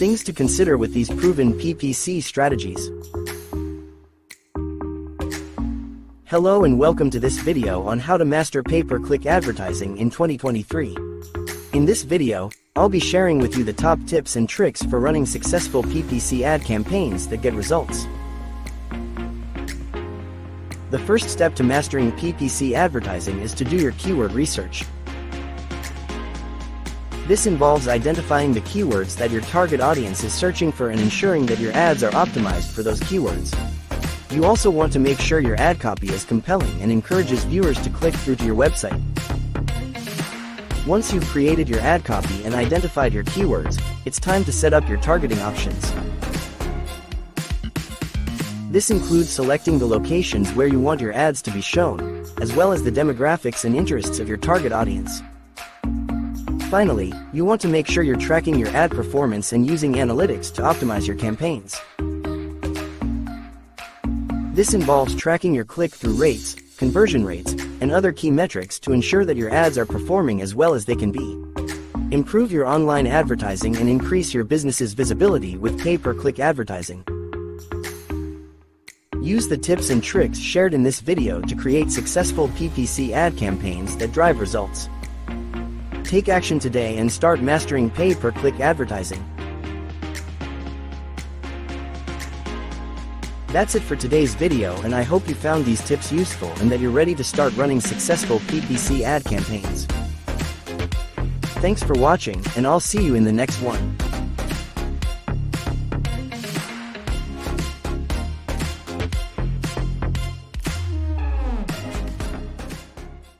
Things to consider with these proven PPC strategies. Hello and welcome to this video on how to master pay-per-click advertising in 2023. In this video, I'll be sharing with you the top tips and tricks for running successful PPC ad campaigns that get results. The first step to mastering PPC advertising is to do your keyword research. This involves identifying the keywords that your target audience is searching for and ensuring that your ads are optimized for those keywords. You also want to make sure your ad copy is compelling and encourages viewers to click through to your website. Once you've created your ad copy and identified your keywords, it's time to set up your targeting options. This includes selecting the locations where you want your ads to be shown, as well as the demographics and interests of your target audience. Finally, you want to make sure you're tracking your ad performance and using analytics to optimize your campaigns. This involves tracking your click-through rates, conversion rates, and other key metrics to ensure that your ads are performing as well as they can be. Improve your online advertising and increase your business's visibility with pay-per-click advertising. Use the tips and tricks shared in this video to create successful PPC ad campaigns that drive results. Take action today and start mastering pay-per-click advertising. That's it for today's video, and I hope you found these tips useful and that you're ready to start running successful PPC ad campaigns. Thanks for watching, and I'll see you in the next one.